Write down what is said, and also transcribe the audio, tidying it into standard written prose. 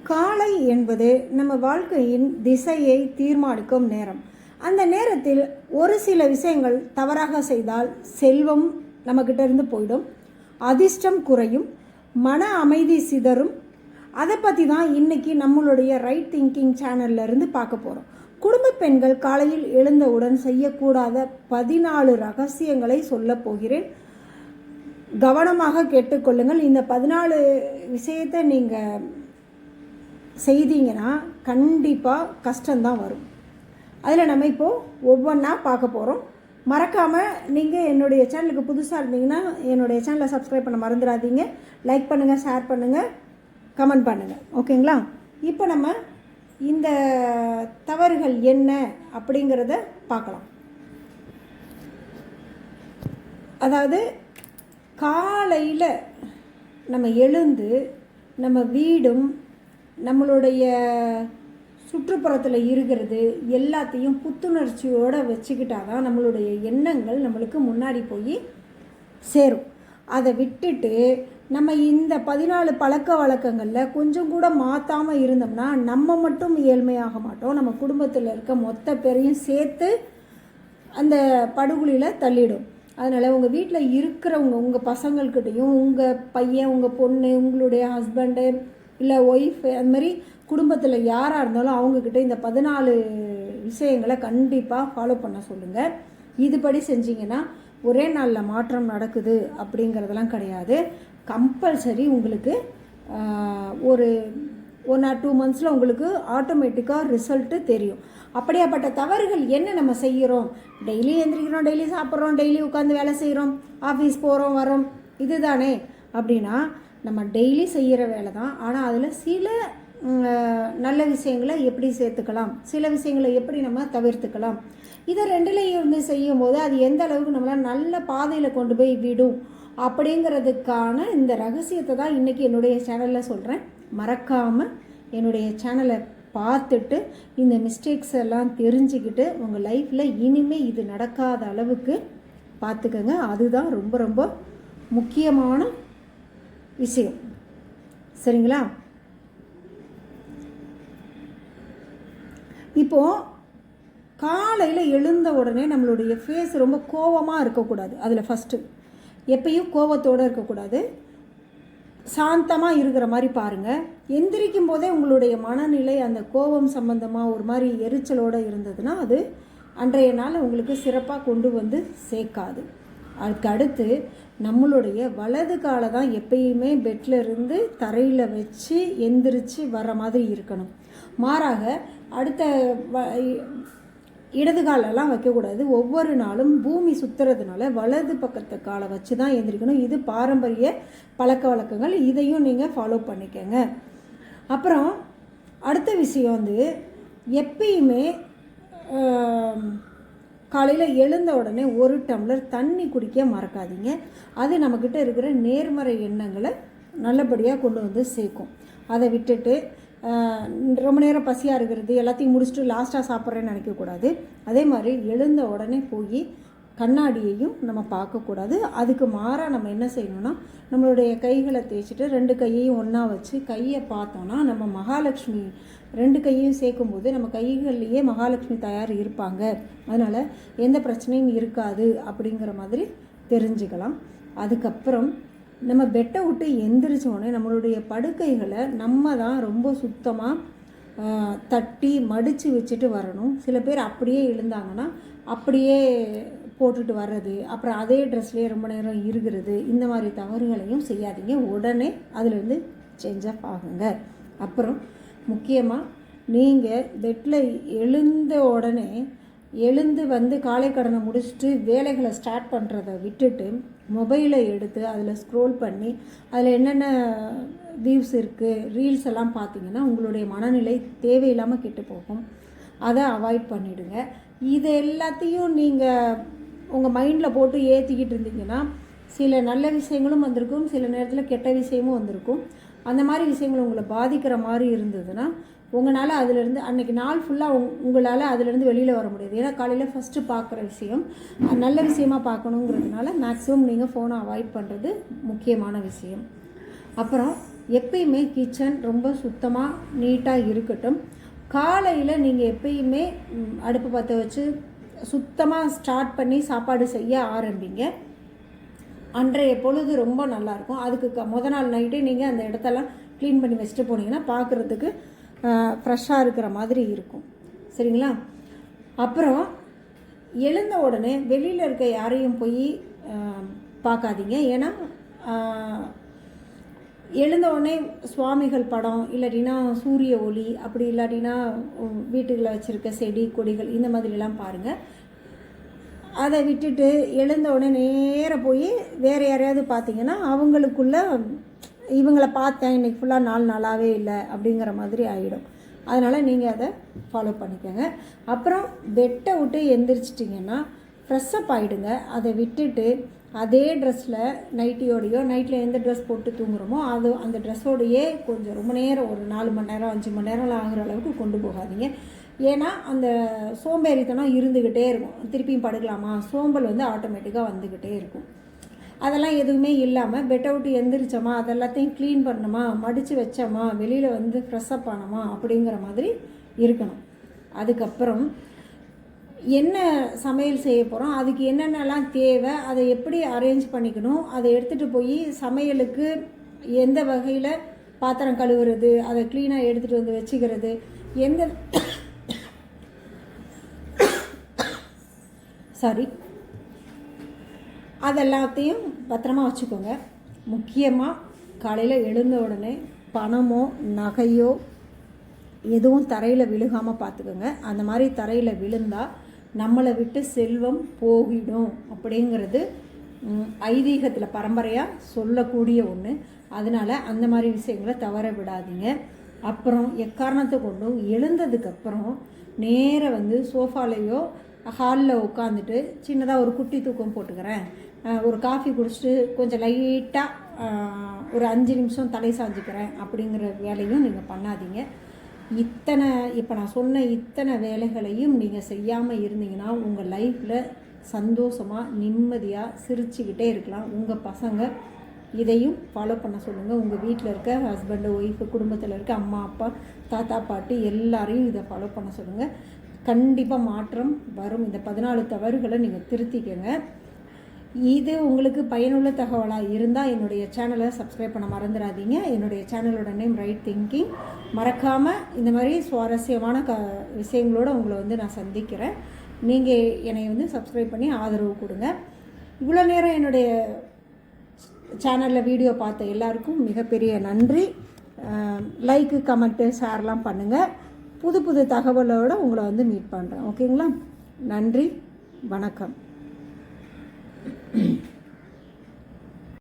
காலை என்பது நம்ம வாழ்க்கையின் திசையை தீர்மானிக்கும் நேரம். அந்த நேரத்தில் ஒரு சில விஷயங்கள் தவறாக செய்தால் செல்வம் நம்மக்கிட்ட இருந்து போயிடும், அதிர்ஷ்டம் குறையும், மன அமைதி சிதறும். அதை பற்றி தான் இன்றைக்கி நம்மளுடைய ரைட் திங்கிங் சேனல்ல இருந்து பார்க்க போகிறோம். குடும்ப பெண்கள் காலையில் எழுந்தவுடன் செய்யக்கூடாத 14 ரகசியங்களை சொல்ல போகிறேன். கவனமாக கேட்டுக்கொள்ளுங்கள். இந்த 14 விஷயத்தை நீங்கள் செய்தீங்கன்னா கண்டிப்பாக கஷ்டம்தான் வரும். அதில் நம்ம இப்போது ஒவ்வொன்றா பார்க்க போகிறோம். மறக்காமல் நீங்கள் என்னுடைய சேனலுக்கு புதுசாக இருந்தீங்கன்னா என்னுடைய சேனலை சப்ஸ்கிரைப் பண்ண மறந்துடாதீங்க. லைக் பண்ணுங்கள், ஷேர் பண்ணுங்கள், கமெண்ட் பண்ணுங்கள். ஓகேங்களா? இப்போ நம்ம இந்த தவறுகள் என்ன அப்படிங்கிறத பார்க்கலாம். அதாவது காலையில் நம்ம எழுந்து நம்ம வீடும் நம்மளுடைய சுற்றுப்புறத்தில் இருக்கிறது எல்லாத்தையும் புத்துணர்ச்சியோடு வச்சுக்கிட்டால் தான் நம்மளுடைய எண்ணங்கள் நம்மளுக்கு முன்னாடி போய் சேரும். அதை விட்டுட்டு நம்ம இந்த 14 பழக்க வழக்கங்களில் கொஞ்சம் கூட மாற்றாமல் இருந்தோம்னா நம்ம மட்டும் ஏழ்மையாக மாட்டோம், நம்ம குடும்பத்தில் இருக்க மொத்த பேரையும் சேர்த்து அந்த படுகொலியில் தள்ளிடும். அதனால் உங்கள் வீட்டில் இருக்கிறவங்க, உங்கள் பசங்கள்கிட்டையும், உங்கள் பையன், உங்கள் பொண்ணு, உங்களுடைய ஹஸ்பண்டு இல்லை ஒய்ஃபு, அது மாதிரி குடும்பத்தில் யாராக இருந்தாலும் அவங்கக்கிட்ட இந்த 14 விஷயங்களை கண்டிப்பாக ஃபாலோ பண்ண சொல்லுங்கள். இதுபடி செஞ்சிங்கன்னா ஒரே நாளில் மாற்றம் நடக்குது அப்படிங்கிறதெல்லாம் கிடையாது. கம்பல்சரி உங்களுக்கு ஒரு 1 or 2 monthஸில் உங்களுக்கு ஆட்டோமேட்டிக்காக ரிசல்ட்டு தெரியும். அப்படியாப்பட்ட தவறுகள் என்ன நம்ம செய்கிறோம்? டெய்லி எந்திரிக்கிறோம், டெய்லி சாப்பிட்றோம், டெய்லி உட்காந்து வேலை செய்கிறோம், ஆஃபீஸ் போகிறோம் வரோம், இதுதானே அப்படின்னா நம்ம டெய்லி செய்கிற வேலை தான். ஆனால் அதில் சில நல்ல விஷயங்களை எப்படி சேர்த்துக்கலாம், சில விஷயங்களை எப்படி நம்ம தவிர்த்துக்கலாம், இதை ரெண்டுலேயும் இருந்து செய்யும்போது அது எந்த அளவுக்கு நம்மளை நல்ல பாதையில் கொண்டு போய் விடும் அப்படிங்கிறதுக்கான இந்த ரகசியத்தை தான் இன்றைக்கி என்னுடைய சேனலில் சொல்கிறேன். மறக்காமல் என்னுடைய சேனலை பார்த்துட்டு இந்த மிஸ்டேக்ஸ் எல்லாம் தெரிஞ்சுக்கிட்டு உங்கள் லைஃப்பில் இனிமேல் இது நடக்காத அளவுக்கு பார்த்துக்கங்க. அதுதான் ரொம்ப ரொம்ப முக்கியமான விஷயம். சரிங்களா? இப்போது காலையில் எழுந்த உடனே நம்மளுடைய ஃபேஸ் ரொம்ப கோவமாக இருக்கக்கூடாது. அதில் ஃபஸ்ட்டு எப்பயும் கோவத்தோடு இருக்கக்கூடாது, சாந்தமாக இருக்கிற மாதிரி பாருங்கள். எந்திரிக்கும் போதே உங்களுடைய மனநிலை அந்த கோபம் சம்பந்தமாக ஒரு மாதிரி எரிச்சலோடு இருந்ததுன்னா அது அன்றைய நாள் உங்களுக்கு சிறப்பாக கொண்டு வந்து சேர்க்காது. அதுக்கு அடுத்து நம்மளுடைய வலது காலை தான் எப்பயுமே பெட்டில் இருந்து தரையில் வச்சு எந்திரிச்சு வர்ற மாதிரி இருக்கணும். மாறாக அடுத்த இடது காலெல்லாம் வைக்கக்கூடாது. ஒவ்வொரு நாளும் பூமி சுற்றுறதுனால வலது பக்கத்து காலை வச்சு தான் எந்திரிக்கணும். இது பாரம்பரிய பழக்க வழக்கங்கள். இதையும் நீங்கள் ஃபாலோ பண்ணிக்கோங்க. அப்புறம் அடுத்த விஷயம் வந்து எப்பயுமே காலையில் எழுந்த உடனே 1 டம்ளர் தண்ணி குடிக்க மறக்காதீங்க. அது நம்மக்கிட்ட இருக்கிற நேர்மறை எண்ணங்களை நல்லபடியாக கொண்டு வந்து சேர்க்கும். அதை விட்டுட்டு ரொம்ப நேரம் பசியாக இருக்கிறது எல்லாத்தையும் முடிச்சுட்டு லாஸ்ட்டாக சாப்பிட்றேன்னு நினைக்கக்கூடாது. அதே மாதிரி எழுந்த உடனே போய் கண்ணாடியையும் நம்ம பார்க்கக்கூடாது. அதுக்கு மாறாக நம்ம என்ன செய்யணும்னா நம்மளுடைய கைகளை தேய்ச்சிட்டு 2 கையையும் ஒன்றா வச்சு கையை பார்த்தோன்னா நம்ம மகாலட்சுமி 2 கையையும் சேர்க்கும்போது நம்ம கைகள்லேயே மகாலட்சுமி தயார் இருப்பாங்க. அதனால் எந்த பிரச்சனையும் இருக்காது அப்படிங்கிற மாதிரி தெரிஞ்சுக்கலாம். அதுக்கப்புறம் நம்ம பெட்டை விட்டு எந்திரிச்சோடனே நம்மளுடைய படுக்கைகளை நம்ம தான் ரொம்ப சுத்தமாக தட்டி மடித்து வச்சுட்டு வரணும். சில பேர் அப்படியே எழுந்தாங்கன்னா அப்படியே போட்டுட்டு வர்றது, அப்புறம் அதே ட்ரெஸ்லேயே ரொம்ப நேரம் இருக்கிறது, இந்த மாதிரி தவறுகளையும் செய்யாதீங்க. உடனே அதிலேருந்து சேஞ்ச் ஆஃப் ஆகுங்க. அப்புறம் முக்கியமாக நீங்கள் பெட்டில் எழுந்த உடனே எழுந்து வந்து காலை கடனை முடிச்சுட்டு வேலைகளை ஸ்டார்ட் பண்ணுறத விட்டுட்டு மொபைலை எடுத்து அதில் ஸ்க்ரோல் பண்ணி அதில் என்னென்ன வியூஸ் இருக்குது, ரீல்ஸ் எல்லாம் பார்த்தீங்கன்னா உங்களுடைய மனநிலை தேவையில்லாமல் கெட்டு போகும். அதை அவாய்ட் பண்ணிவிடுங்க. இது எல்லாத்தையும் நீங்கள் உங்கள் மைண்டில் போட்டு ஏற்றிக்கிட்டு இருந்தீங்கன்னா சில நல்ல விஷயங்களும் வந்திருக்கும், சில நேரத்தில் கெட்ட விஷயமும் வந்திருக்கும். அந்த மாதிரி விஷயங்கள் உங்களை பாதிக்கிற மாதிரி இருந்ததுன்னா உங்களால் அதிலேருந்து அன்றைக்கி நாள் ஃபுல்லாக உங்களால் அதிலேருந்து வெளியில் வர முடியாது. ஏன்னா காலையில் ஃபஸ்ட்டு பார்க்குற விஷயம் நல்ல விஷயமாக பார்க்கணுங்கிறதுனால மேக்ஸிமம் நீங்கள் ஃபோனை அவாய்ட் பண்ணுறது முக்கியமான விஷயம். அப்புறம் எப்பயுமே கிச்சன் ரொம்ப சுத்தமாக நீட்டாக இருக்கட்டும். காலையில் நீங்கள் எப்பயுமே அடுப்பு பற்ற வச்சு சுத்தமாக ஸ்டார்ட் பண்ணி சாப்பாடு செய்ய ஆரம்பிங்க. அன்றைய பொழுது ரொம்ப நல்லாயிருக்கும். அதுக்கு முத நாள் நைட்டே நீங்கள் அந்த இடத்தெல்லாம் க்ளீன் பண்ணி வச்சுட்டு போனீங்கன்னா பார்க்குறதுக்கு ஃப்ரெஷ்ஷாக இருக்கிற மாதிரி இருக்கும். சரிங்களா? அப்புறம் எழுந்த உடனே வெளியில் இருக்க யாரையும் போய் பார்க்காதீங்க. ஏன்னா எழுந்த உடனே சுவாமிகள் படம் இல்லாட்டினா சூரிய ஒளி, அப்படி இல்லாட்டினா வீட்டுகளில் வச்சுருக்க செடி கொடிகள் இந்த மாதிரிலாம் பாருங்கள். அதை விட்டுட்டு எழுந்த உடனே நேராக போய் வேறு யாரையாவது பார்த்தீங்கன்னா அவங்களுக்குள்ள இவங்கள பார்த்தேன் இன்றைக்கி ஃபுல்லாக நாளாகவே இல்லை அப்படிங்கிற மாதிரி ஆகிடும். அதனால் நீங்கள் அதை ஃபாலோ பண்ணிக்கோங்க. அப்புறம் பெட்டை விட்டு எந்திரிச்சிட்டிங்கன்னா ஃப்ரெஷ்ஷப் ஆகிடுங்க. அதை விட்டுட்டு அதே ட்ரெஸ்ஸில் நைட்டியோடையோ நைட்டில் எந்த ட்ரெஸ் போட்டு தூங்குகிறோமோ அந்த ட்ரெஸ்ஸோடையே கொஞ்சம் ரொம்ப நேரம் ஒரு 4 மணி நேரம் 5 மணி நேரம் ஆகிற அளவுக்கு கொண்டு போகாதீங்க. ஏன்னா அந்த சோம்பேறித்தனம் இருந்துக்கிட்டே இருக்கும். திருப்பியும் படுக்கலாமா, சோம்பல் ஆட்டோமேட்டிக்காக வந்துக்கிட்டே இருக்கும். அதெல்லாம் எதுவுமே இல்லாமல் பெட்டை விட்டு எந்திரிச்சோமா, அதெல்லாத்தையும் க்ளீன் பண்ணோமா, மடித்து வச்சோமா, வெளியில் ஃப்ரெஷ்ஷப் ஆனோமா அப்படிங்கிற மாதிரி இருக்கணும். அதுக்கப்புறம் என்ன சமையல் செய்ய போகிறோம், அதுக்கு என்னென்னலாம் தேவை, அதை எப்படி அரேஞ்ச் பண்ணிக்கணும், அதை எடுத்துகிட்டு போய் சமையலுக்கு எந்த வகையில் பாத்திரம் கழுவுறது, அதை க்ளீனாக எடுத்துகிட்டு வந்து வச்சுக்கிறது, எந்த அதெல்லாத்தையும் பத்திரமா வச்சுக்கோங்க. முக்கியமாக காலையில் எழுந்த உடனே பணமோ நகையோ எதுவும் தரையில் விழுகாமல் பார்த்துக்கோங்க. அந்த மாதிரி தரையில் விழுந்தால் நம்மளை விட்டு செல்வம் போகிடும் அப்படிங்கிறது ஐதீகத்தில் பரம்பரையாக சொல்லக்கூடிய ஒன்று. அதனால் அந்த மாதிரி விஷயங்களை தவற விடாதீங்க. அப்புறம் எக்காரணத்தை கொண்டும் எழுந்ததுக்கப்புறம் நேராக சோஃபாலேயோ ஹாலில் உட்காந்துட்டு சின்னதாக ஒரு குட்டி தூக்கம் போட்டுக்கிறேன், ஒரு காஃபி குடிச்சிட்டு கொஞ்சம் லைட்டாக ஒரு 5 நிமிஷம் தலை சாஞ்சிக்கிறேன் அப்படிங்கிற வேலையும் நீங்கள் பண்ணாதீங்க. இப்போ நான் சொன்ன இத்தனை வேலைகளையும் நீங்கள் செய்யாமல் இருந்தீங்கன்னா உங்கள் லைஃப்பில் சந்தோஷமாக நிம்மதியாக சிரிச்சுக்கிட்டே இருக்கலாம். உங்கள் பசங்க இதையும் ஃபாலோ பண்ண சொல்லுங்கள். உங்கள் வீட்டில் இருக்க ஹஸ்பண்டு ஒய்ஃபு, குடும்பத்தில் இருக்க அம்மா அப்பா தாத்தா பாட்டி எல்லாரையும் இதை ஃபாலோ பண்ண சொல்லுங்கள். கண்டிப்பாக மாற்றம் வரும். இந்த 14 தவறுகளை நீங்கள் திருத்திக்கங்க. இது உங்களுக்கு பயனுள்ள தகவலாக இருந்தால் என்னுடைய சேனலை சப்ஸ்கிரைப் பண்ண மறந்துடாதீங்க. என்னுடைய சேனலோட நேம் ரைட் திங்கிங். மறக்காமல் இந்த மாதிரி சுவாரஸ்யமான விஷயங்களோடு உங்களை நான் சந்திக்கிறேன். நீங்கள் என்னை சப்ஸ்கிரைப் பண்ணி ஆதரவு கொடுங்க. இவ்வளோ நேரம் என்னுடைய சேனலில் வீடியோ பார்த்த எல்லாருக்கும் மிகப்பெரிய நன்றி. லைக்கு கமெண்ட்டு ஷேர்லாம் பண்ணுங்கள். புது புது தகவலோடு உங்களை மீட் பண்ணுறேன். ஓகேங்களா? நன்றி, வணக்கம்.